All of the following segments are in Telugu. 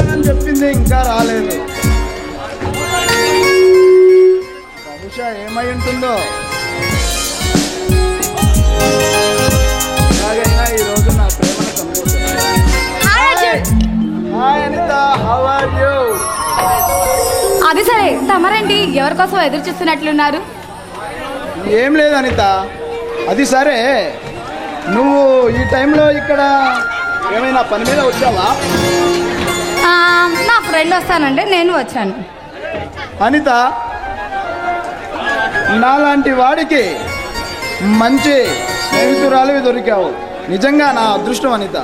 వస్తానని చెప్పింది, ఇంకా రాలేదు. బహుశా ఏమై ఉంటుందో. ఎలాగైనా ఈరోజు నా ప్రేమను కనుగొంటాను. Hi Anitha, how are you? అది సరే, తమరండి ఎవరి కోసం ఎదురు చూస్తున్నట్లున్నారు? ఏం లేదు అనిత, అది సరే, నువ్వు ఈ టైంలో ఇక్కడ ఏమైనా పని మీద వచ్చావా? నా ఫ్రెండ్ వస్తానంటే నేను వచ్చాను. అనిత, నాలాంటి వాడికి మంచి స్నేహితురాలు దొరికావు. నిజంగా నా అదృష్టం అనిత.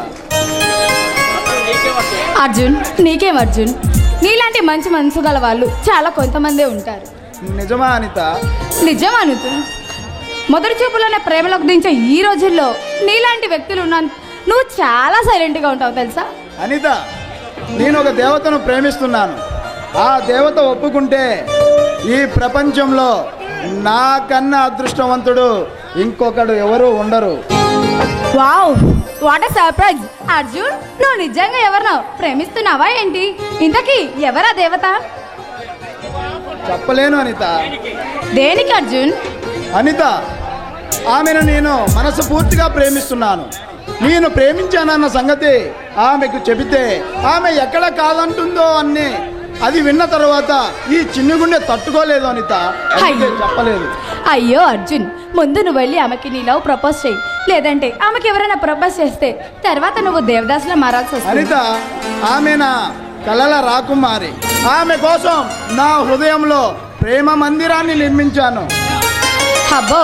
అర్జున్, నీకేం అర్జున్, నీలాంటి మంచి మనసు గల వాళ్ళు చాలా కొంతమందే ఉంటారు. నిజమా అనిత? నిజం అనుతు. మొదటి చూపులోనే ప్రేమలోకి దించే ఈ రోజుల్లో నీలాంటి వ్యక్తులు ఉన్న నువ్వు చాలా సైలెంట్గా ఉంటావు తెలుసా? అనిత, నేను ఒక దేవతను ప్రేమిస్తున్నాను. ఆ దేవత ఒప్పుకుంటే ఈ ప్రపంచంలో నాకన్నా అదృష్టవంతుడు ఇంకొకడు ఎవరు ఉండరు. Wow, what a surprise! Arjun, నువ్వు నిజంగా ఎవరినో ప్రేమిస్తున్నావా ఏంటి? ఇంతకీ ఎవరా దేవత? చెప్పలేను అనిత. దేనికి అర్జున్? అనిత, ఆమెను నేను మనసు పూర్తిగా ప్రేమిస్తున్నాను. నేను ప్రేమించానన్న సంగతి ఆమెకు చెబితే ఆమె ఎక్కడ కాదంటుందో అన్ని అది విన్న తర్వాత ఈ చిన్ని గుండె తట్టుకోలేదు అనిత. చెప్పలేదు. అయ్యో అర్జున్, ముందు నువ్వు వెళ్ళి ఆమెకి నీ లవ్ ప్రపోజ్ చేయి. లేదంటే ఆమెకి ఎవరైనా ప్రపోజ్ చేస్తే తర్వాత నువ్వు దేవదాసులా మారాల్సి వస్తుంది. అనిత, ఆమె నా కలల రాకుమారి. ఆమె కోసం నా హృదయంలో ప్రేమ మందిరాన్ని నిర్మించాను. అబ్బో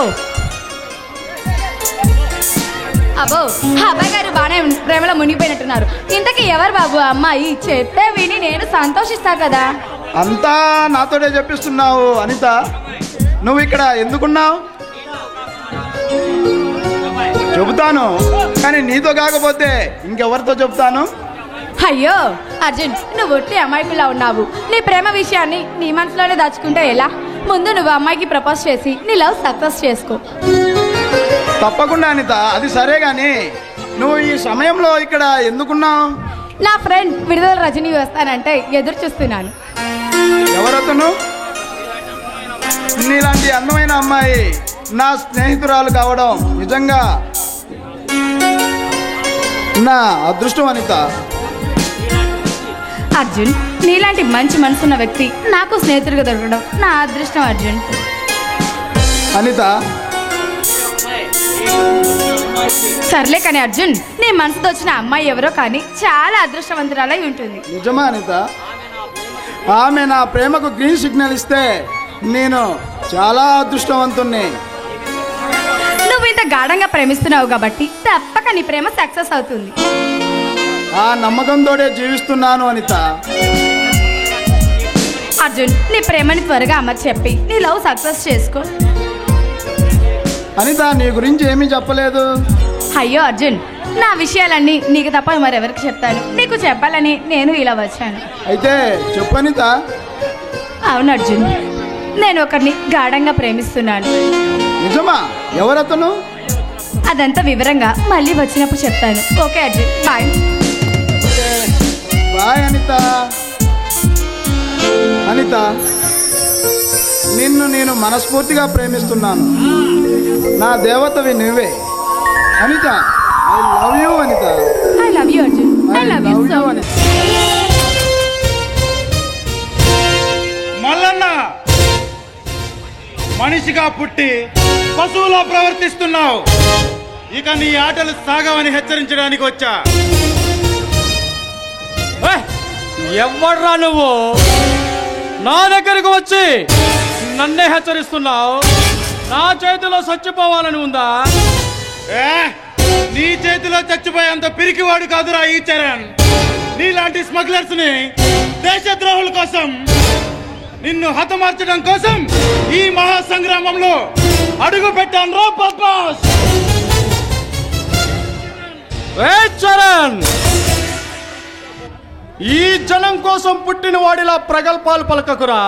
అబ్బో, అబ్బాయి గారు బాగానే ప్రేమలో మునిగిపోయినట్టున్నారు. ఇంతకీ ఎవరు బాబు అమ్మాయి? చెప్తే విని నేను సంతోషిస్తా కదా. అంతా నాతోనే చెప్పిస్తున్నావు అనిత. నువ్వు ఇక్కడ ఎందుకున్నావు? చెబుతాను, కానీ నీతో కాకపోతే ఇంకెవరితో చెబుతాను? అయ్యో అర్జున్, నువ్వు ఒట్టి అమ్మాయికులా ఉన్నావు. నీ ప్రేమ విషయాన్ని నీ మనసులోనే దాచుకుంటే ఎలా? ముందు నువ్వు అమ్మాయికి ప్రపోజ్ చేసి నీ లవ్ సక్సెస్ చేసుకో. తప్పకుండా అనిత, అది సరే గాని నువ్వు ఈ సమయంలో ఇక్కడ ఎందుకున్నావు? నా ఫ్రెండ్ విడుదల రజనీ వస్తానంటే ఎదురు చూస్తున్నాను. ఎవరతను? నీలాంటి అందమైన అమ్మాయి నా స్నేహితురాలు కావడం నిజంగా నా అదృష్టం అనిత. అర్జున్, నీలాంటి మంచి మనసున్న వ్యక్తి నాకు స్నేహితుడిగా దొరకడం నా అదృష్టం అర్జున్. అనిత, సర్లే కానీ అర్జున్, నీ మనసుతో వచ్చిన అమ్మాయి ఎవరో కానీ చాలా అదృష్టవంతురాలై ఉంటుంది. నిజమా అనిత? ఆమె నా ప్రేమకు గ్రీన్ సిగ్నల్ ఇస్తే నేను చాలా అదృష్టవంతుణ్ణి. నువ్వు ఇంత గాఢంగా ప్రేమిస్తున్నావు కాబట్టి తప్పక నీ ప్రేమ సక్సెస్ అవుతుంది. ఆ నమ్మకంతోనే జీవిస్తున్నాను అనిత. అర్జున్, నీ ప్రేమని త్వరగా అమ్మ చెప్పి నీ లవ్ సక్సెస్ చేసుకో. అనిత, నీ గురించి ఏమీ చెప్పలేదు. అయ్యో అర్జున్, నా విషయాలన్నీ నీకు తప్ప మరెవరికి చెప్తాను? నీకు చెప్పాలని నేను ఇలా వచ్చాను. అయితే చెప్పు అనిత. అవును అర్జున్, నేను ఒకరిని గాఢంగా ప్రేమిస్తున్నాను. నిజమా? ఎవరతను? అదంతా వివరంగా మళ్ళీ వచ్చినప్పుడు చెప్తాను. Okay Arjun, bye. Bye Anitha. Anitha, నిన్ను నేను మనస్ఫూర్తిగా ప్రేమిస్తున్నాను. నా దేవతవి నువ్వే Anitha. I love you Anitha. I love you Arjun. I love you so much. Mallanna, మనిషిగా పుట్టి పశువులా ప్రవర్తిస్తున్నావు. ఇక నీ ఆటలు సాగవని హెచ్చరించడానికి వచ్చా. ఎవడ్రా నువ్వు నా దగ్గరకు వచ్చి నన్నే హెచ్చరిస్తున్నావు? నా చేతిలో చచ్చిపోవాలని ఉందా? నీ చేతిలో చచ్చిపోయేంత పిరికివాడు కాదురా ఈ చరణ్. నీలాంటి స్మగ్లర్స్ ని దేశద్రోహుల కోసం, నిన్ను హతమార్చడం కోసం ఈ మహాసంగ్రామంలో అడుగు పెట్టాను రా బద్మాష్. చరణ్, ఈ జనం కోసం పుట్టిన వాడిలా ప్రగల్భాలు పలకకురా.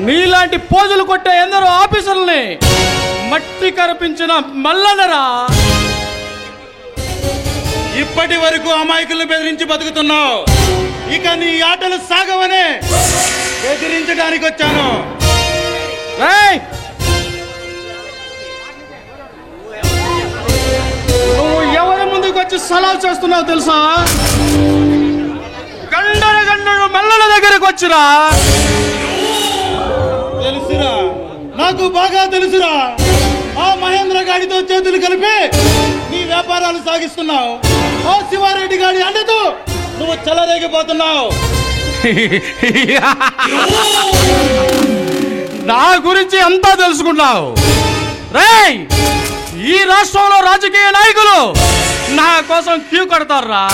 నీలాంటి పోజులు కొట్టే ఎందరో ఆఫీసర్లని మట్టి కనిపించిన మల్లనరా. ఇప్పటి ఇప్పటి వరకు అమాయకులను బెదిరించి బతుకుతున్నావు. ఇక నీ ఆటలు సాగవనే బెదిరించడానికి వచ్చాను. నువ్వు ఎవరి ముందుకు వచ్చి సలాం చేస్తున్నావు తెలుసా? గండరు మల్లల దగ్గరకు వచ్చిరా. తెలుసురా, నాకు బాగా తెలుసురా. ఆ మహేంద్ర గాడితో చేతులు కలిపి నీ వ్యాపారాలు సాగిస్తున్నావు. ఆ శివారెడ్డి గాడి అండతో నువ్వు చెలరేగిపోతున్నావు. నా గురించి అంతా తెలుసుకున్నావు. రేయ్, ఈ రాష్ట్రంలో రాజకీయ నాయకులు నా కోసం క్యూ కడతారా.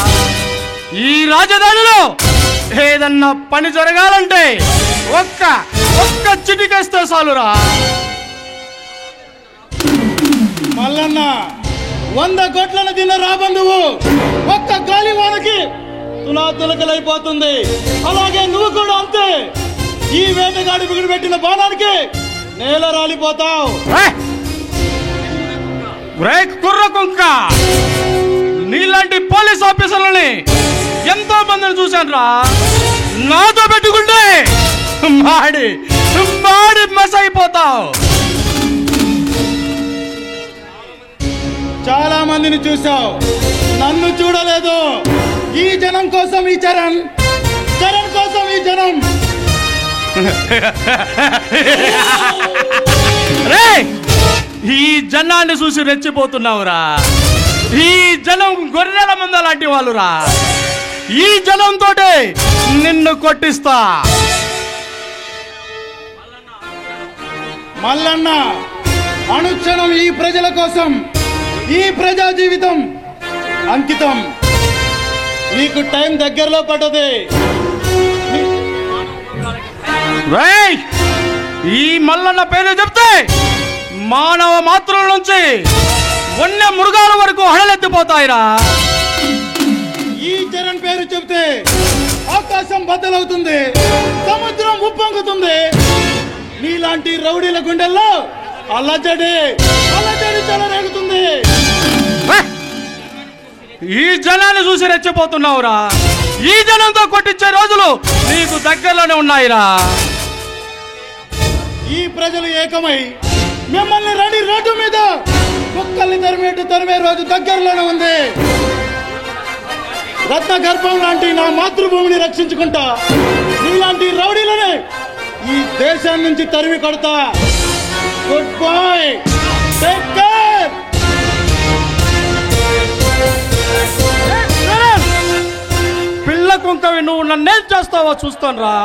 ఈ రాజధానిలో ఏదన్నా పని జరగాలంటే ఒక్క చిటికేస్తే చాలురా. మల్లన్న 100 కోట్లను తిన్న రాబందువు ఒక్క గాలి వానకి తులాతులకలైపోతుంది. అలాగే నువ్వు కూడా అంతే. ఈ వేటగాడి బిగుడు పెట్టిన బాణానికి నేల రాలిపోతావు. కుర్ర కుంక, నీలాంటి పోలీస్ ఆఫీసర్లని ఎంతో మందిని చూశాను రా. నాతో పెట్టుకుంటే మాడి మస్ అయిపోతావు. చాలా మందిని చూసావు, నన్ను చూడలేదు. ఈ జనం కోసం ఈ చరణ్ కోసం ఈ జనం. రే, ఈ జనాన్ని చూసి రెచ్చిపోతున్నావురా. ఈ జనం గొర్రెల మంద లాంటి వాళ్ళురా. ఈ జనంతో నిన్ను కొట్టిస్తా. మల్లన్న అనుక్షణం ఈ ప్రజల కోసం, ఈ ప్రజా జీవితం అంకితం. నీకు టైం దగ్గరలో పడ్డది. రేయ్, ఈ మల్లన్న పేరు చెప్తే మానవ మాతృల నుంచి వన్య మృగాల వరకు హడలెత్తిపోతాయిరా. ఈ చరణ్ పేరు చెప్తే ఆకాశం బద్దలవుతుంది, సముద్రం ఉప్పొంగుతుంది. నీలాంటి రౌడీల గుండెల్లో అల్లజడి చెలరేగుతుంది. ఈ జనాన్ని చూసి రెచ్చిపోతున్నావురా. ఈ జనంతో కొట్టించే రోజులు నీకు దగ్గరలోనే ఉన్నాయిరా. ఈ ప్రజలు ఏకమై మిమ్మల్ని రోడ్డు మీద కుక్కల్ని తరిమే రోజు దగ్గరలోనే ఉంది. రత్న గర్భం లాంటి నా మాతృభూమిని రక్షించుకుంటా నీలాంటి రౌడీలని ఈ దేశం నుంచి తరిమి కొడతా. Good bye, take care. పిల్ల కుంకవి, నువ్వు నన్నేం చేస్తావో చూస్తాను రా.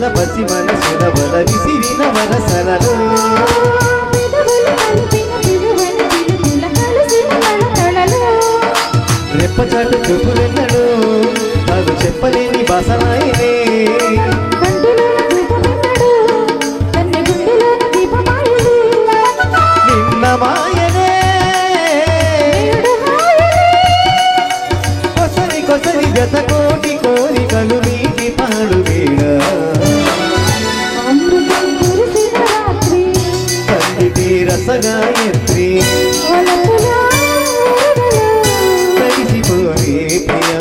వల్ల పసి మనసుల వల విసిరిన వరసలలో రెప్పచాటు చూపులెన్నడు నాకు చెప్పలేని బాసనాయనే నిన్న మాయనే కొసరి కొసరి జత కోటి కోరికలు నీటి పాడు వీడ తండ్రి రసగాయత్రి కలిసిపోయే ప్రియా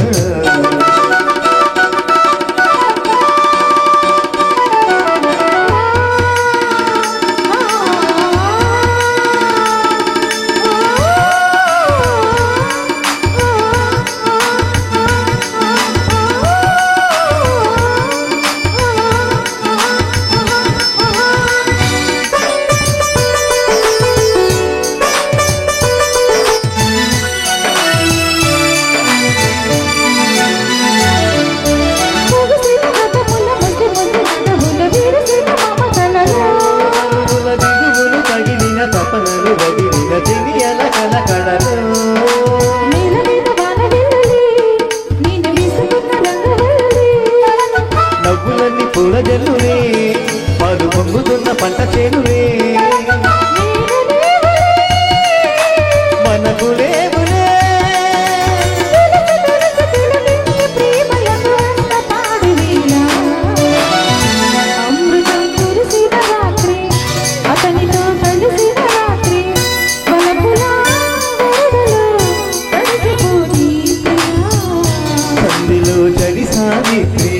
నవ్వులన్నీ పూల జల్లునే పాలు పొంగుతున్న పంట చేనునే మనకు లేవులే సందిలో చడి సావిత్రి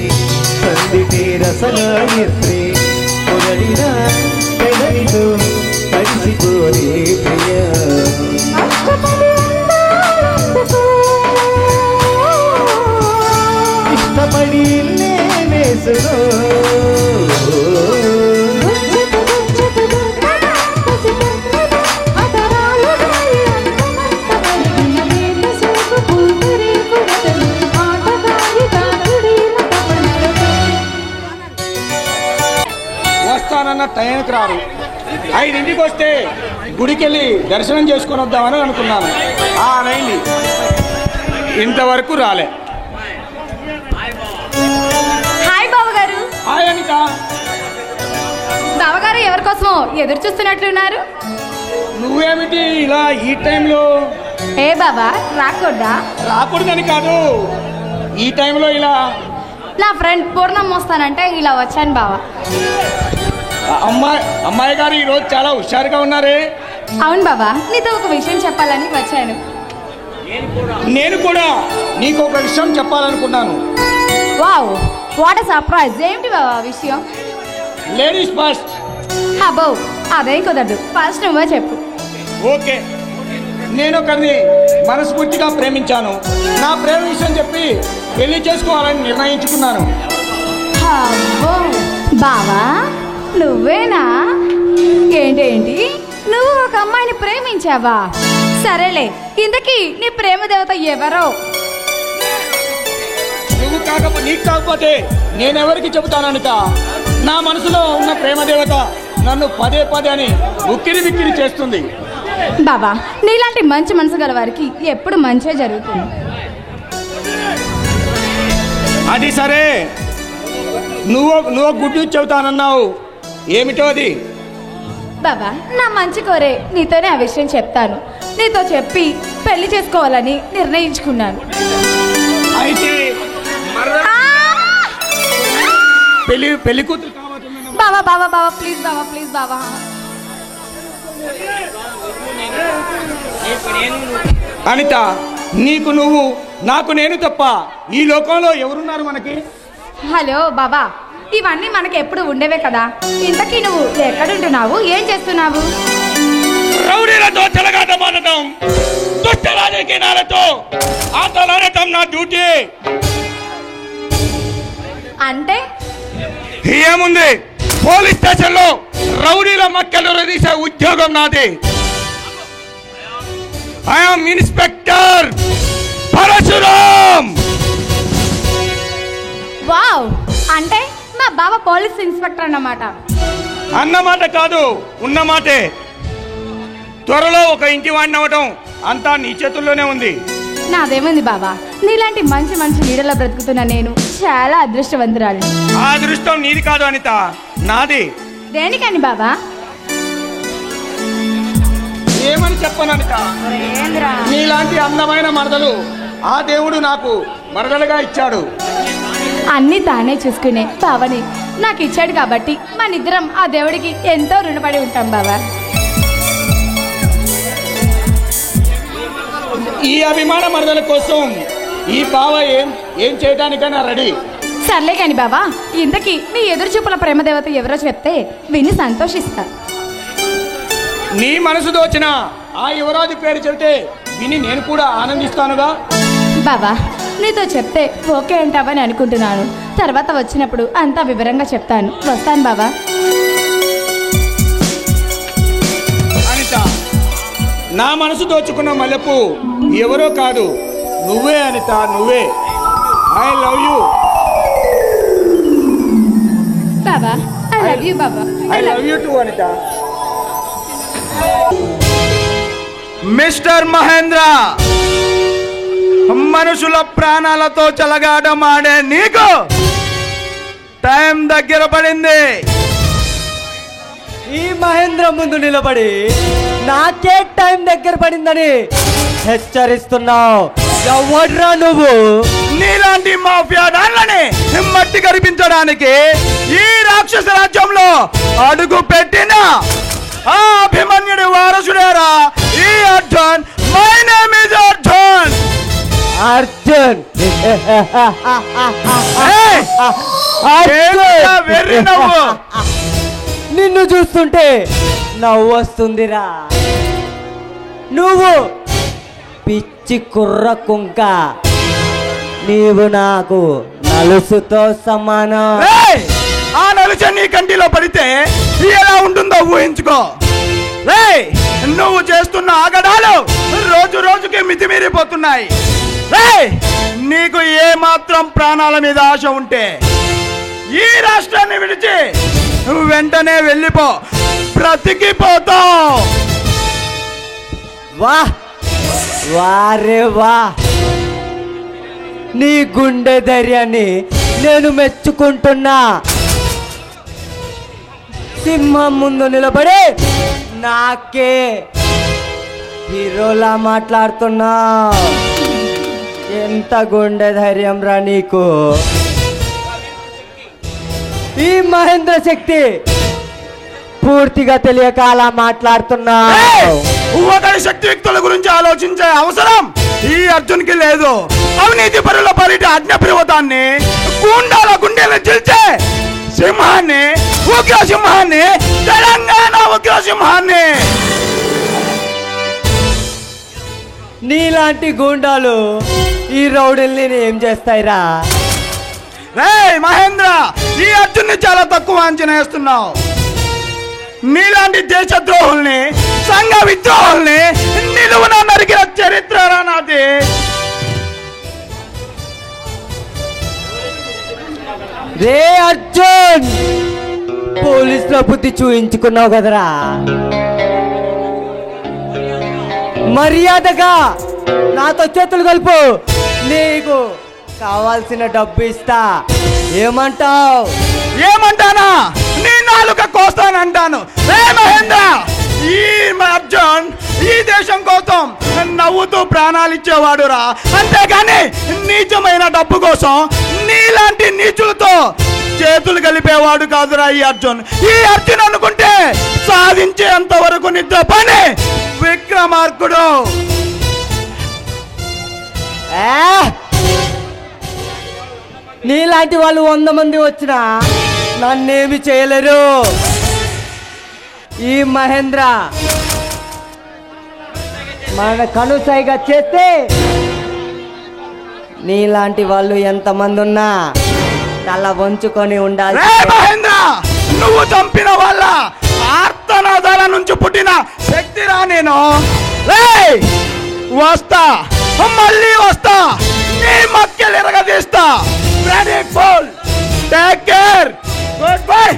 సందిటే రసగాయత్రి పొరడినా పెదవితో కలిసిపోరే ప్రియా ఇష్టపడి వేసుకో వస్తానన్న టైంకి రారు. 5ంటికి వస్తే గుడికి వెళ్ళి దర్శనం చేసుకొని వద్దామని అనుకున్నాను. అయింది, ఇంతవరకు రాలే. హాయ్ బావగారు. హాయ్ అనిత. బావగారు ఎవరి కోసమో ఎదురు చూస్తున్నట్లున్నారు. నువ్వేమిటి ఇలా ఈ టైంలో? ఏ బాబా రాకూడదా? రాకూడదని కాదు, ఈ టైంలో ఇలా. నా ఫ్రెండ్ పూర్ణం మోస్తానంటే ఇలా వచ్చాను బావా. అమ్మాయి గారు ఈరోజు చాలా హుషారుగా ఉన్నారే. అవును బాబా, నీతో ఒక విషయం చెప్పాలని వచ్చాను. నేను కూడా నీకు ఒక విషయం చెప్పాలనుకున్నాను. Wow, what a surprise. ఏంటి బాబా విషయం? Ladies first. అబ్బో అదేం కుదరదు, ఫస్ట్ నువ్వే చెప్పు. ఓకే, నేను ఒకరిని మనస్ఫూర్తిగా ప్రేమించాను. నా ప్రేమ విషయం చెప్పి పెళ్లి చేసుకోవాలని నిర్ణయించుకున్నాను. అబ్బో బావా, నువ్వేనా? ఏంటేంటి, నువ్వు ఒక అమ్మాయిని ప్రేమించావా? సరేలే, ఇంతకీ నీ ప్రేమ దేవత ఎవరో? నీకు కాకపోతే నేనెవరికి చెబుతాననిత? నా మనసులో ఉన్న ప్రేమ దేవత నన్ను పదే పదే అని ఉక్కిరి బిక్కిరి చేస్తుంది. బాబా, నీలాంటి మంచి మనసు గల వారికి ఎప్పుడు మంచే జరుగుతుంది. అది సరే, నువ్వు గుడ్ న్యూస్ చెబుతానన్నావు, ఏమిటో అది? బాబా, నా మంచి కోరే నీతోనే ఆ విషయం చెప్తాను. నీతో చెప్పి పెళ్లి చేసుకోవాలని నిర్ణయించుకున్నాను. అయితే పెళ్లి కూతురు బాబా బాబా బాబా ప్లీజ్ బాబా, ప్లీజ్ బాబా. అనిత, నీకు నువ్వు, నాకు నేను తప్ప ఈ లోకంలో ఎవరున్నారు మనకి? హలో బాబా, ఇవన్నీ మనకి ఎప్పుడు ఉండేవే కదా. ఇంతకీ నువ్వు ఎక్కడుంటున్నావు, ఏం చేస్తున్నావు? రౌడీలతో చెలగాటమాడటం, దుష్ట రాజకీయాలతో ఆటలాడటం నా డ్యూటీ. అంటే ఏముంది, పోలీస్ స్టేషన్ లో రౌడీల మక్కలు తీసే ఉద్యోగం నాది. I'm inspector Parashuram. వావ్, అంటే మా బావ పోలీస్ ఇన్స్పెక్టర్ అన్నమాట. అన్నమాట కాదు, ఉన్నమాటే. త్వరలో ఒక ఇంటి వాడిని అవ్వటం అంతా నీ చేతుల్లోనే ఉంది. నాదేముంది బాబా, నీలాంటి మంచి మంచి నీడలో బ్రతుకుతున్న నేను చాలా అదృష్టవంతురాలు. ఆ అదృష్టం నీది కాదు అనిత, నాది. దేనికని బాబా? ఏమని చెప్పను అనిత, నీలాంటి అందమైన మరదలు ఆ దేవుడు నాకు మరదలుగా ఇచ్చాడు. అన్ని తానే చూసుకునే బావని నాకు ఇచ్చాడు కాబట్టి మనిద్దరం ఆ దేవుడికి ఎంతో రుణపడి ఉంటాం బాబా. ఈ అభిమాన మరదల కోసం ఈ బావ ఏం చేయడానికైనా రెడీ. సర్లే కాని బాబా, ఇంతకీ నీ ఎదురు చూపుల ప్రేమదేవత ఎవరో చెప్తే విని సంతోషిస్తా. నీ మనసు దోచిన ఆ యువరాజు పేరు చెబితే విని నేను కూడా ఆనందిస్తానుగా. బాబా, నీతో చెప్తే ఓకే అంటావని అనుకుంటున్నాను. తర్వాత వచ్చినప్పుడు అంతా వివరంగా చెప్తాను. వస్తాను బాబా. అనిత, నా మనసు దోచుకున్న మల్లెపు ఎవరో కాదు, నువ్వే అనిత, నువ్వే. I love you Baba. I love you Baba. I love you too Anitha. Mister Mahendra, మనుషుల ప్రాణాలతో చెలగాటమాడే నీకు టైం దగ్గర పడింది. ఈ మహేంద్ర ముందు నిలబడి నాకే టైం దగ్గర పడిందని హెచ్చరిస్తున్నావు. ఎవడ్రా నువ్వు? నీలాంటి మాఫియా దాన్లని మట్టి కనిపించడానికి ఈ రాక్షస రాజ్యంలో అడుగు పెట్టిన ఆ అభిమన్యుడి వారసుడేరా ఈ Arjun. My name is Arjun. Arjun వెర్రి నవ్వు. నిన్ను చూస్తుంటే నవ్వు వస్తుందిరా. నువ్వు పిచ్చి కుర్ర కుంక, నీవు నాకు నలుసుతో సమానం. ఆ నలుచ నీ కంటిలో పడితే ఎలా ఉంటుందో ఊహించుకో. నువ్వు చేస్తున్న ఆగడాలు రోజు రోజుకి మితిమీరిపోతున్నాయి. నీకు ఏ మాత్రం ప్రాణాల మీద ఆశ ఉంటే ఈ రాష్ట్రాన్ని విడిచి వెంటనే వెళ్ళిపో, బ్రతికిపోతావు. వా వారే వా, నీ గుండె ధైర్యాన్ని నేను మెచ్చుకుంటున్నా. సింహం ముందు నిలబడి నాకే హీరోలా మాట్లాడుతున్నా. ఎంత గుండె ధైర్యం రా నీకు? ఈ మహేంద్ర శక్తి పూర్తిగా తెలియక అలా మాట్లాడుతున్నా. ఒకరి శక్తియుక్తుల గురించి ఆలోచించే అవసరం ఈ అర్జున్కి లేదు. అవినీతి పరుల పరిట అజ్ఞ పర్వతాన్ని గుండాల గుండెలు చిల్చే సింహాన్ని, ఉగ్ర సింహాన్ని, తెలంగాణ ఉగ్ర సింహాన్ని. నీలాంటి గూండాలు ఈ రౌడీల్ని ఏం చేస్తాయిరా? మహేంద్ర, ఈ అర్జున్ని చాలా తక్కువ అంచనా వేస్తున్నావు. నీలాంటి దేశద్రోహుల్ని, సంఘ విద్రోహుల్ని నిలువున నరికిన చరిత్ర నాది. రే అర్జున్, పోలీసుల బుద్ధి చూయించుకున్నావు కదరా. మర్యాదగా నాతో చేతులు కలుపు, నీకు కావాల్సిన డబ్బు ఇస్తా. ఏమంటావు? ఏమంటానా? నీ నాలుక కోస్తానంటాను. మహేంద్ర, ఈ అర్జున్ ఈ దేశం కోసం నవ్వుతూ ప్రాణాలు ఇచ్చేవాడురా, అంతేగాని నీచమైన డబ్బు కోసం నీలాంటి నీచులతో చేతులు కలిపేవాడు కాదురా ఈ అర్జున్. ఈ అర్జున్ అనుకుంటే సాధించేంత వరకు నిద్ర పని విక్రమార్కుడు. నీలాంటి వాళ్ళు 100 మంది వచ్చినా నన్నేమి చేయలేరు. ఈ మహేంద్ర మన కనుసైగా చేస్తే నీలాంటి వాళ్ళు ఎంతమంది ఉన్నా తల వంచుకొని ఉండాలి. మహేంద్ర, నువ్వు చంపిన వాళ్ళ ఆర్తనాదాల నుంచి పుట్టిన శక్తిరా నేను. వస్తా, మళ్ళీ వస్తా, నీ మక్కలు ఎరగదీస్తా. Take care. Good bye.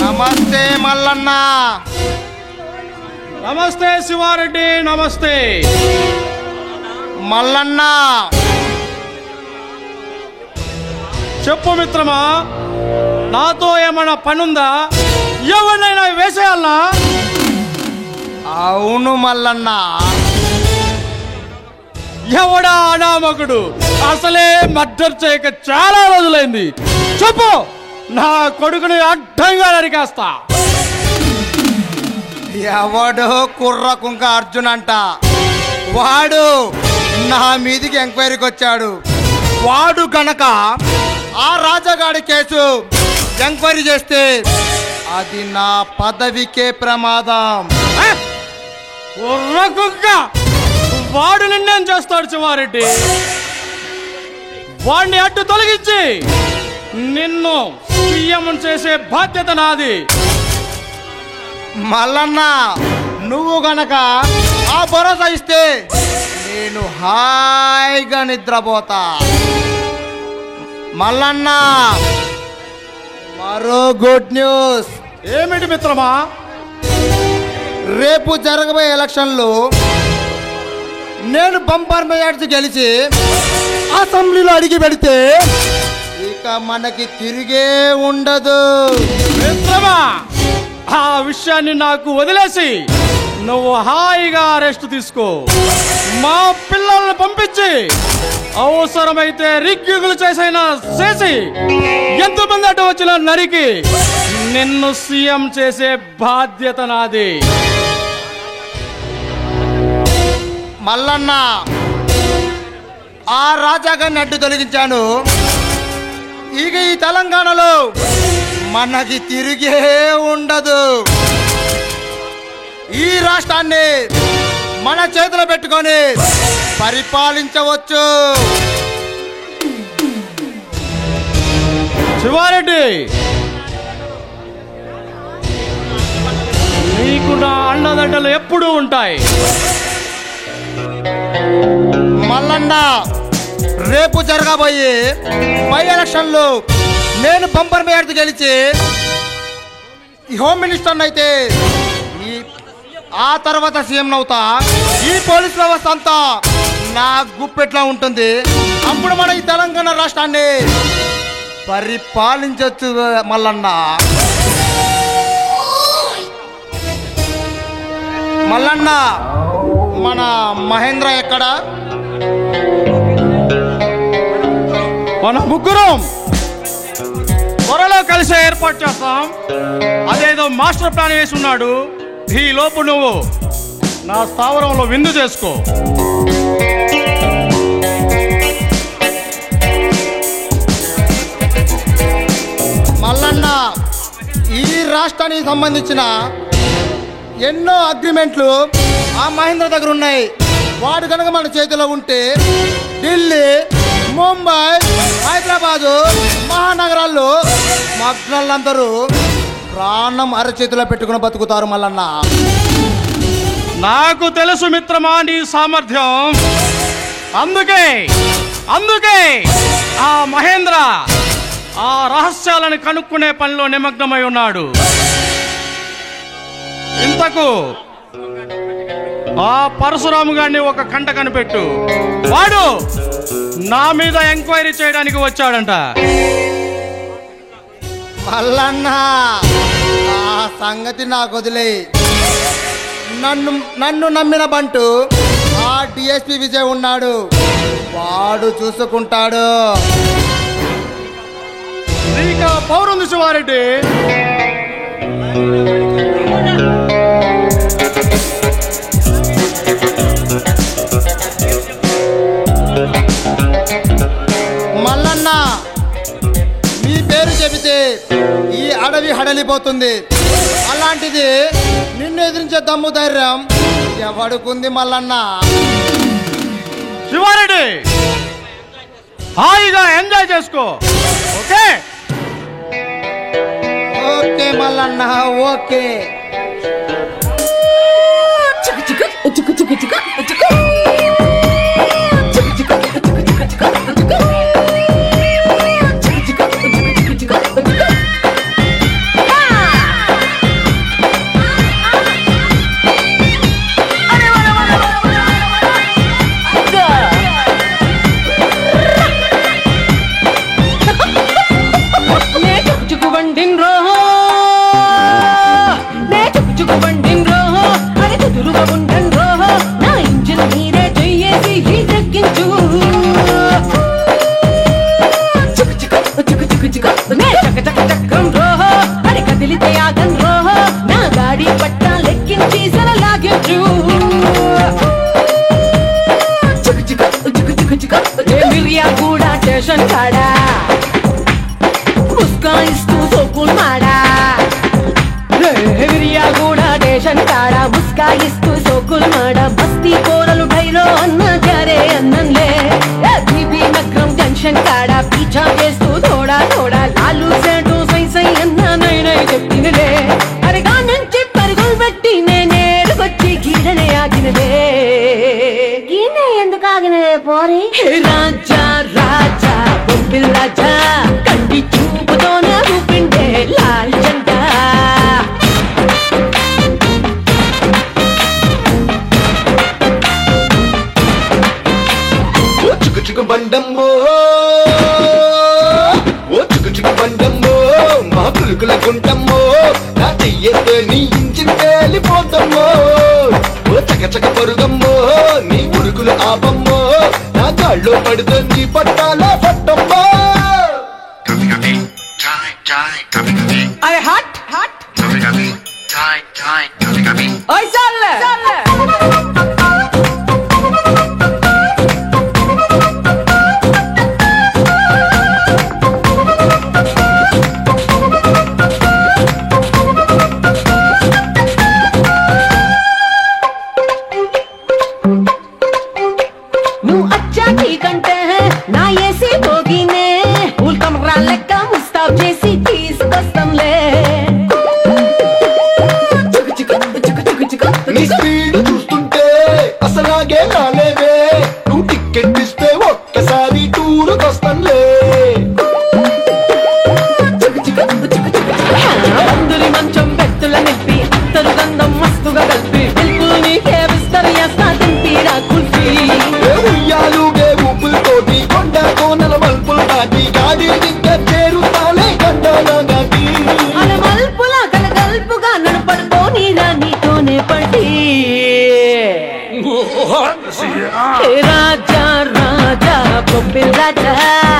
నమస్తే మల్లన్న. నమస్తే శివారెడ్డి. నమస్తే మల్లన్న. చెప్పు మిత్రమా, నాతో ఏమైనా పనుందా? ఎవరినైనా వేసేయాలనా? అవును మల్లన్న. ఎవడా అనామకుడు? అసలే మర్డర్ చేయక చాలా రోజులైంది. చెప్పు, నా కొడుకుని అడ్డంగా నరికేస్తా. ఎవడు కుర్ర కుంక అర్జున్ అంట. వాడు నా మీదికి ఎంక్వైరీకి వచ్చాడు. వాడు గనక ఆ రాజాగాడి కేసు ఎంక్వైరీ చేస్తే అది నా పదవికే ప్రమాదం. కుక్క వాడు నిన్నేం చేస్తాడు శివారెడ్డి? వాడిని అడ్డు తొలగించి నిన్ను సీఎం చేసే బాధ్యత నాది. మల్లన్న, నువ్వు గనక ఆ భరోసా ఇస్తే నేను హాయిగా నిద్రపోతా. మల్లన్న, మరో గుడ్ న్యూస్. ఏమిటి మిత్రమా? రేపు జరగబోయే ఎలక్షన్లో నేను బంపర్ మెజార్టీ గెలిచి అసెంబ్లీలో అడిగి పెడితే ఇక మనకి తిరిగే ఉండదు. మిత్రమా, ఆ విషయాన్ని నాకు వదిలేసి నువ్వు హాయిగా రెస్ట్ తీసుకో. మా పిల్లల్ని పంపించి అవసరమైతే రిగ్గింగులు చేసి ఎంతమంది అటు వచ్చినా నరికి నిన్ను సీఎం చేసే బాధ్యత నాది. మల్లన్న, ఆ రాజాగారిని అడ్డు తొలగించాను. ఇక ఈ తెలంగాణలో మనకి తిరిగే ఉండదు. ఈ రాష్ట్రాన్ని మన చేతిలో పెట్టుకొని పరిపాలించవచ్చు. శివారెడ్డి, నీకు నా అండదండలు ఎప్పుడూ ఉంటాయి. మల్లన్న, రేపు జరగబోయే బై ఎలక్షన్లో నేను బంపర్ మెజార్టీ గెలిచి ఈ హోమ్ మినిస్టర్ అయితే ఆ తర్వాత సీఎం అవుతా. ఈ పోలీస్ వ్యవస్థ అంతా నా గుప్పెట్లా ఉంటుంది. అప్పుడు మన ఈ తెలంగాణ రాష్ట్రాన్ని పరిపాలించవచ్చు. మల్లన్న, మల్లన్న, మన మహేంద్ర ఎక్కడా? మన ముగ్గురం త్వరలో కలిసే ఏర్పాటు చేస్తాం. అదేదో మాస్టర్ ప్లాన్ వేసి ఉన్నాడు. ఈ లోపు నువ్వు నా స్థావరంలో విందు చేసుకో. మల్లన్న, ఈ రాష్ట్రానికి సంబంధించిన ఎన్నో అగ్రిమెంట్లు ఆ మహేంద్ర దగ్గర ఉన్నాయి. వాడు కనుక మన చేతిలో ఉంటే ఢిల్లీ, ముంబై, హైదరాబాదు మహానగరాల్లో మగ్నలందరూ ప్రాణం అరచేతిలో పెట్టుకుని బతుకుతారు. మల్లన్న, నాకు తెలుసు మిత్రమా నీ సామర్థ్యం. అందుకే ఆ మహేంద్ర ఆ రహస్యాలను కనుక్కునే పనిలో నిమగ్నమై ఉన్నాడు. ఇంతకు ఆ పరశురాము గారిని ఒక కంట కనిపెట్టు. వాడు నా మీద ఎంక్వైరీ చేయడానికి వచ్చాడంట. మల్లన్న, ఆ సంగతి నాకు వదిలే. నన్ను నమ్మిన బంటు ఆ డిఎస్పీ విజయ్ ఉన్నాడు. వాడు చూసుకుంటాడు. నీకు పౌరుంది శివారెడ్డి. మల్లన్న, మీ పేరు చెబితే ఈ అడవి హడలిపోతుంది. అలాంటిది నిన్ను ఎదిరించే దమ్ము ధైర్యం ఎవడుకుంది మల్లన్న? శివారెడ్డి హాయిగా ఎంజాయ్ చేసుకో. Okay okay Mallanna, okay. ముస్కాయిస్తూ సోకుల్ మాడ బస్తీ కూరలు ఢైలో అన్న జారే అన్నంలే బీబీ నగరం జంక్షన్ కాడ పీఛా చేస్తూ తోడా తోడా లాలు సేటు సై సై అన్న నైనై చెప్తినలే అరగా నుంచి పరుగులు పెట్టి నేనేరుకొచ్చి గీడనే ఆగినదే. గీనే ఎందుకు ఆగినదే పోరి? రాజా రాజా బొబ్బిల్ రాజా కంటి చూపుతోనే ఊపిండే లాల్ జంట. బండమ్మో ఓ చిక్కు చిక్కు బండమ్మో మా పులుకుల గుంటమ్మో నా చెయ్యతో నీ ఇంజిన్ పేలిపోతమ్మో ఓ చక చక పరుగమ్మో నీ ఉరుకులు ఆపమ్మో నా కాళ్ళు పడితే నీ పట్టాల పట్టమ్మో. అరే హాట్ హాట్ ఓయ్ సాలే నీ స్పీడ్ చూస్తుంటే అసలాగే రాలేవే, నువ్వు టికెట్ ఇస్తే ఒక్కసారి టూరుకొస్తానులే. అందరి మంచం బెత్తుల నిప్పి అత్తరు గంధం మస్తుగా కలిపి బిల్కుల్ నీకే విస్తరిస్తా తింపీరా కుల్ఫీ. ఉయ్యాలుగే ఊపులతోటి కొండ కోనల మల్పులు దాటి గాడి ఇంకా చేరుతాలే గండాల దాటి. అల మల్పుల కలగల్పుగా నడపడుకోని నీతోనే పడి. రాజా రాజా బొబ్బిల్ రాజా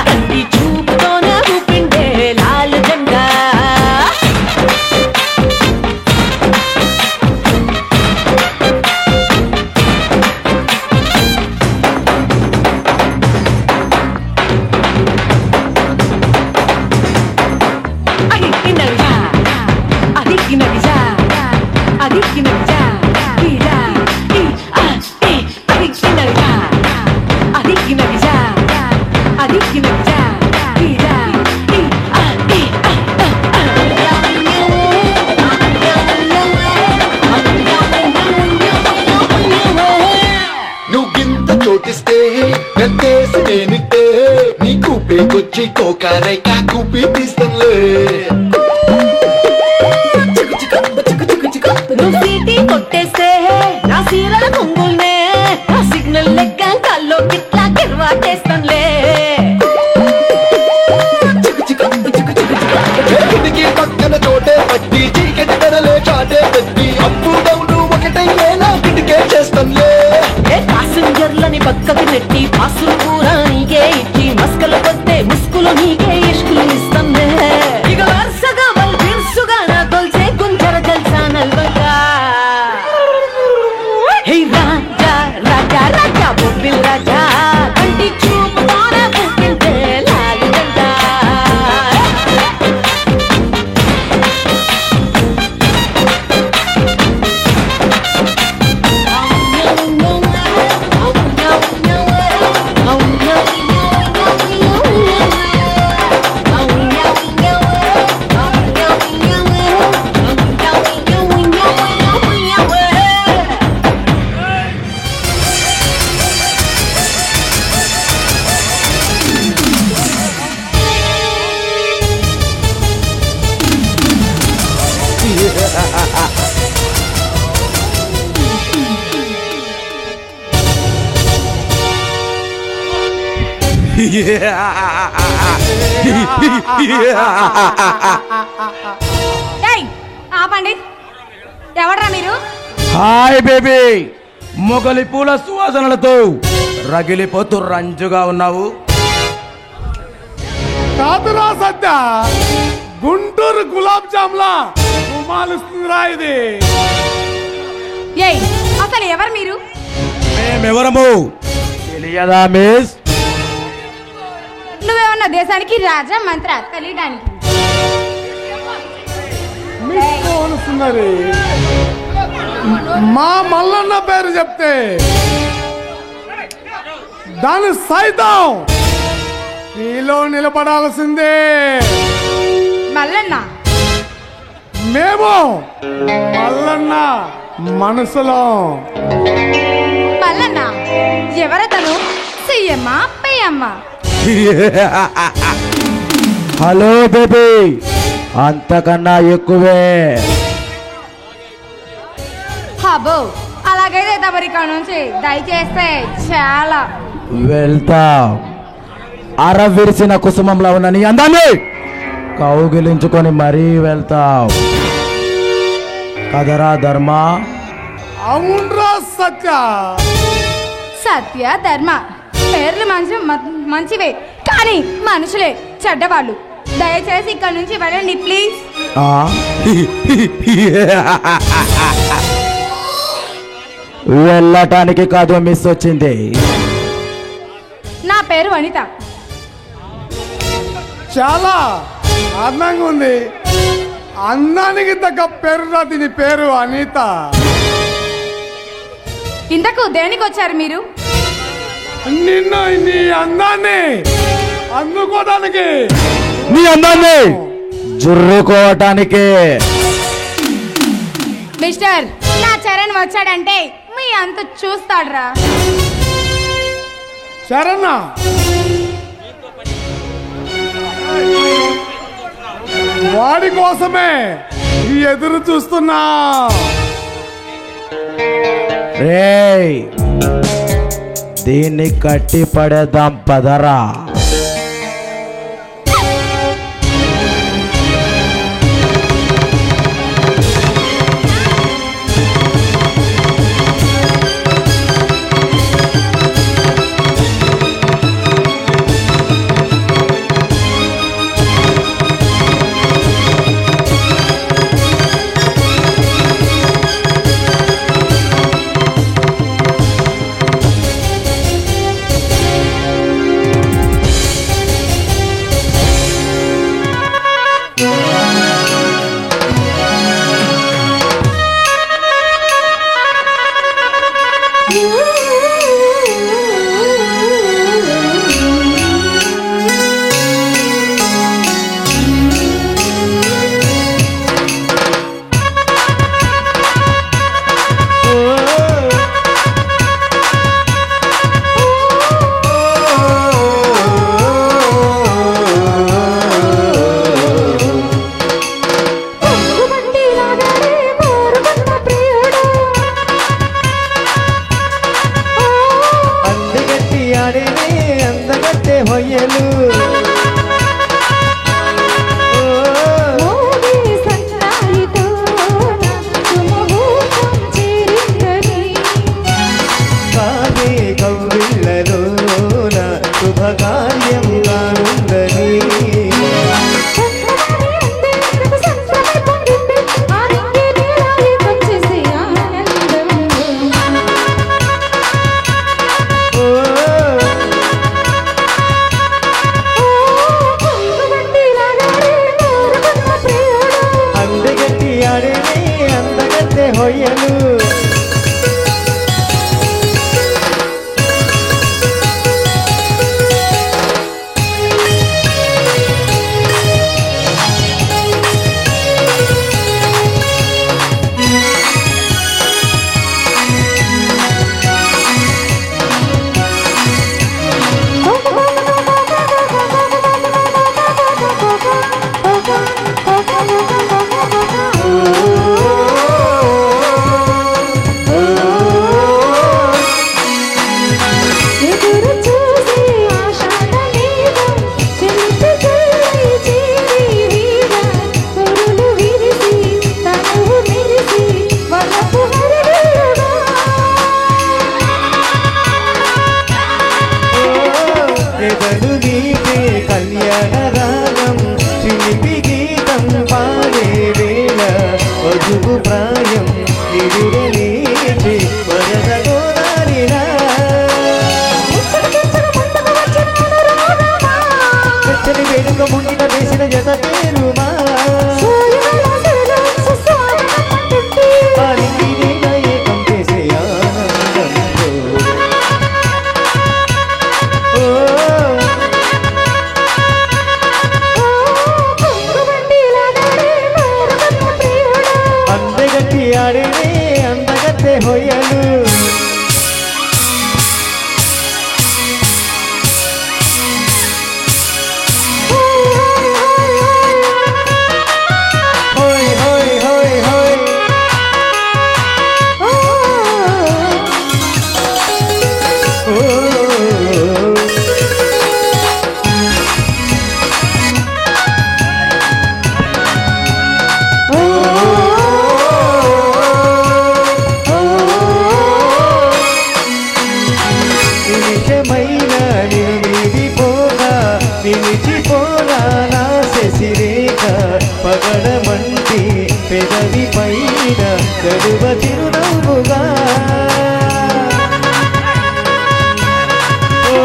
కంటి చూపుతోనే ఊపిండే లాల్ జెండా. చోటిస్తే గంటేసి నేనిట్టే నీ కూపేకొచ్చి కోకారై కూపి తీస్తానులే. నువ్వు సీటీ కొట్టేస్తే నా సీరల కొంగుల్నే నా సిగ్నల్ లెక్క కల్లో గిట్లా గిర్వాటేస్తానులే. కిటికీ పక్కన చోటే పట్టి చీకటి తెరలే చాటే పెట్టి అప్పు డౌను ఒకటయ్యేలా కిటికే చేస్తానులే. ప్యాసింజర్లని పక్కకి నెట్టి పాసులు కూడా నీకే ఇచ్చి మస్కలు కొట్టే ముస్కులు నీకే ఇష్కులు ఇస్తానే. ఇక వరుసగా వాళ్ళు బిర్సుగా నా తొలిసే కుంజర జల్సా నల్వగా. హే రాజా రాజా రాజా బొబ్బిల్ రాజా కంటి చూపుతోనే పుట్టింటే లాల్ జెండా. ఏయ్, ఆపండి. ఎవడ్రా మీరు? హాయ్ బేబీ, మొగలి పూల సువాసనలతో రగిలిపోతూ రంజుగా ఉన్నావు. కాదురా సత్య, గుంటూరు గులాబ్ జామ్లా గుమాలిస్తుందిరా ఇది. ఏయ్, అసలు ఎవరు మీరు? మేమెవరము తెలియదా మిస్? నువ్వేమన్నా దేశానికి రాజా మంత్ర తెలియడానికి? మా మల్లన్న పేరు చెప్తే దాని సైతం నీలో నిలబడాల్సిందే. మల్లన్న మేము మల్లన్న మనసులో. మల్లన్న ఎవరతను? సీఎమ్మా పిఎమ్మా? హలో బేబీ, అంతకన్నా ఎక్కువే. హబో, అలాగైతే తమరికా నుంచి దయచేస్తే చాలా వెళ్తాం. అర విరిసిన కుసుమంలో ఉన్న నీ అందాన్ని కౌగిలించుకొని మరీ వెళ్తాం కదరా ధర్మ. అవునరా సత్య. సత్య ధర్మ పేర్లు మంచివే, కానీ మనుషులే చెడ్డవాళ్ళు. దయచేసి ఇక్కడ నుంచి వెళ్ళండి ప్లీజ్. వెళ్ళటానికి కాదు మిస్ వచ్చింది. నా పేరు అనిత. చాలా అందంగా ఉంది. అందానికి తగ్గ పేరురా దీని పేరు అనిత. ఇంతకు దేనికి వచ్చారు మీరు? నిన్ను నీ అందాన్ని అందుకోవడానికి. నీ అందాన్ని జుర్రుకోవటానికి. మిస్టర్, నా చరణ్ వచ్చాడంటే మీ అంత చూస్తాడ్రా. శరణ, వాడి కోసమే ఎదురు చూస్తున్నా. రేయ్, దీన్ని కట్టి పడేద్దాం పదరా. చేరుమా అలిగిరిగా ఏకం చేసే ఆనందంలో ఓ అందగట్టి ఆడినే అందగತ್ತೆ హొయ్యలు హోయ్ హోయ్ హోయ్ హోయ్ నిమిషమైన నిమిదిపోగా నిలిచిపోగా నా శశిరేఖ పగడమంటి పెదవి పైన గడువ చిరునవ్వుగా ఓ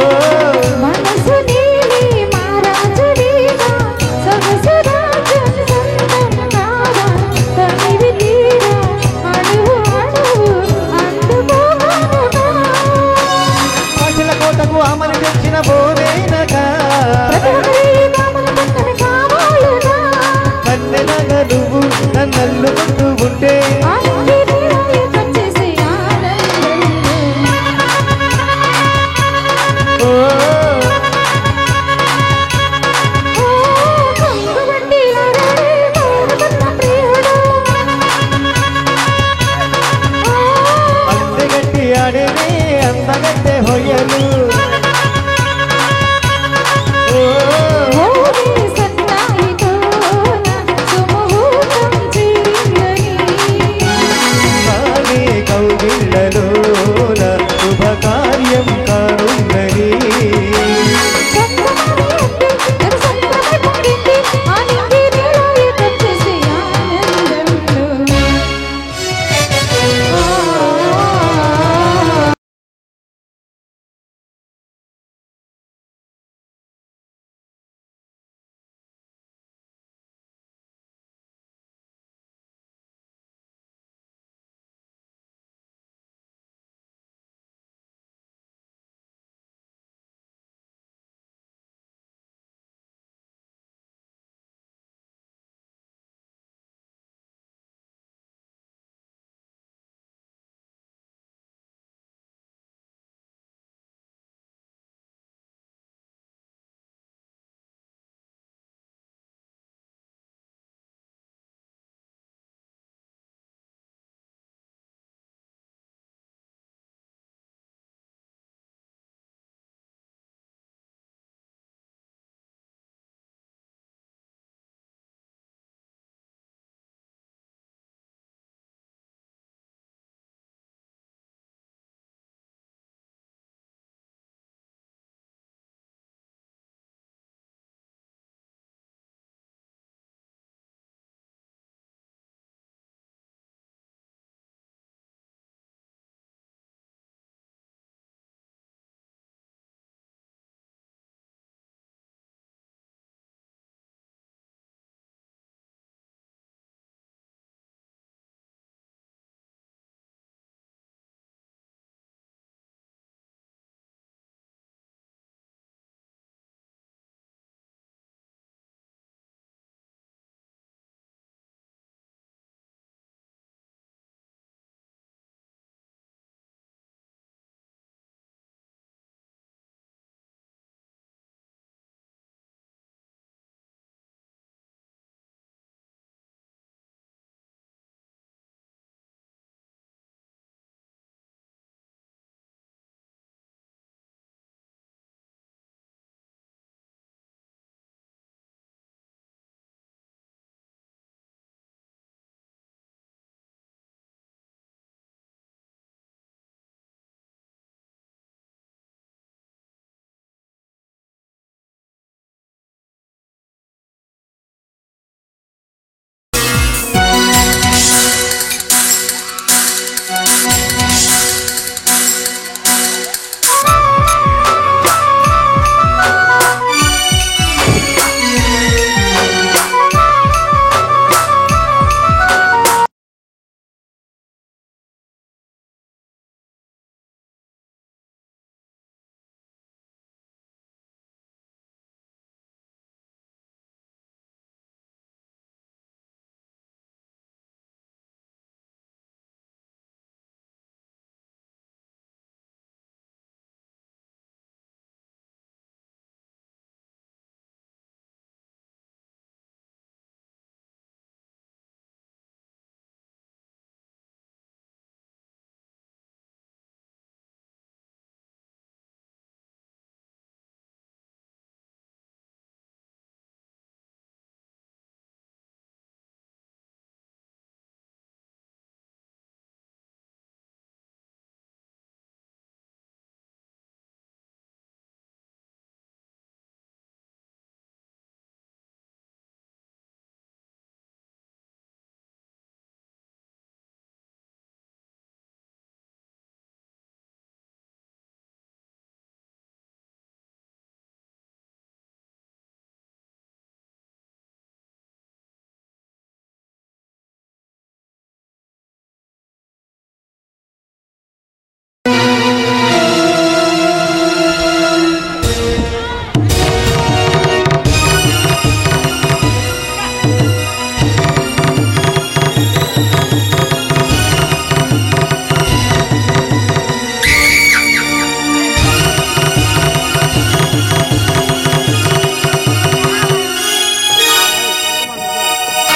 మనసు నీలి మారాజుడిగా సొగసు రాజం సందర్భంగా తనివి తీరా అడుగు అడుగు అందుకోగా ఆశల కోటకు ఆమని తెచ్చిన బోవేనగా కన్నెనగా నువ్వు నన్నల్లుకుంటూ ఉంటే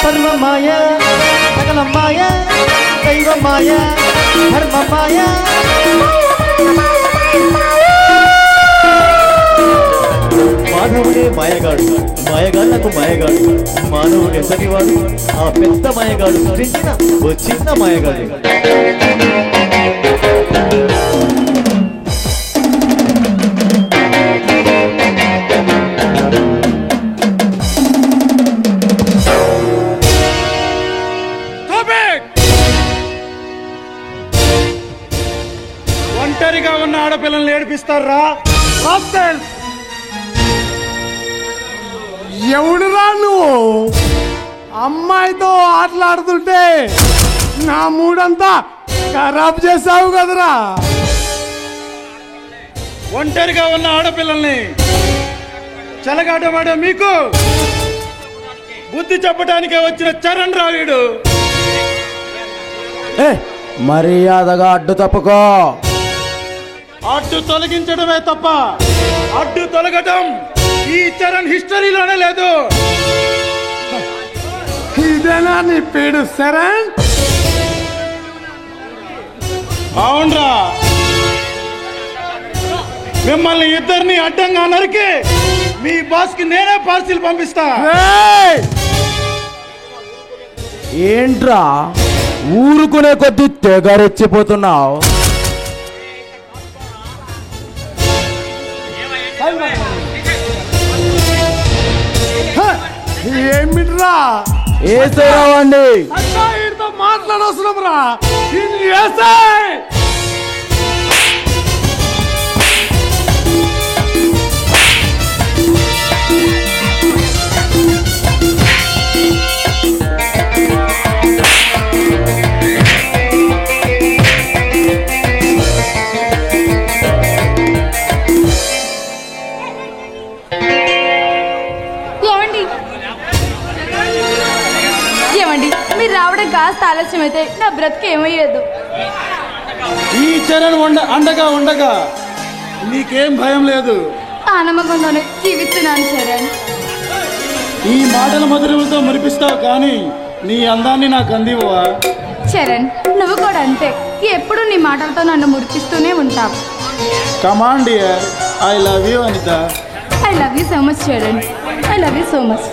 సర్వమాయ సకలమాయ దైవమాయ ధర్మమాయ మానవుడే మాయగాడు మాయగాళ్లకు మాయగాడు మానవుడు ఎంతటివాడు ఆ పెద్ద మాయగాడు సృష్టించిన ఓ చిన్న మాయగాడు ఒంటరిగా ఉన్న ఆడపిల్లల్ని ఏడిపిస్తారా? ఎవడురా నువ్వు? అమ్మాయితో ఆటలాడుతుంటే నా మూడంతా ఖరాబ్ చేసావు కదరా. ఒంటరిగా ఉన్న ఆడపిల్లల్ని చెలగాటమాడే మీకు బుద్ధి చెప్పడానికే వచ్చిన చరణ్ రావీడు. మర్యాదగా అడ్డు తప్పుకో. అడ్డు తొలగించడమే తప్ప అడ్డు తొలగటం ఈ చరణ్ హిస్టరీలోనే లేదు. ఇదేనా నీ పేరు శరణ్? అవునరా, మిమ్మల్ని ఇద్దరిని అడ్డంగా నరికి మీ బాస్ కి నేనే పార్సిల్ పంపిస్తా. ఏంట్రా ఊరుకునే కొద్దీ తెగరెచ్చిపోతున్నావు? ఏమిట్రా ఏసేరావండి. మాట్లాడవసరం రా. మీరు రావడం కాస్త ఆలస్యం అయితే నా బ్రతికి ఏమయ్యేదు. ఈ చరణ్ అండగా ఉండగా నీకేం భయం లేదు. ఆ నమ్మకంతోనే జీవిస్తున్నాను చరణ్. ఈ మాటల మధురములతో మురిపిస్తావు కానీ నీ అందాన్ని నాకు అందివా? చరణ్, నువ్వు కూడా అంతే. ఎప్పుడు నీ మాటలతో నన్ను మురిపిస్తూనే ఉంటావు. Command dear, I love you Anitha. I love you so much Charan. I love you so much.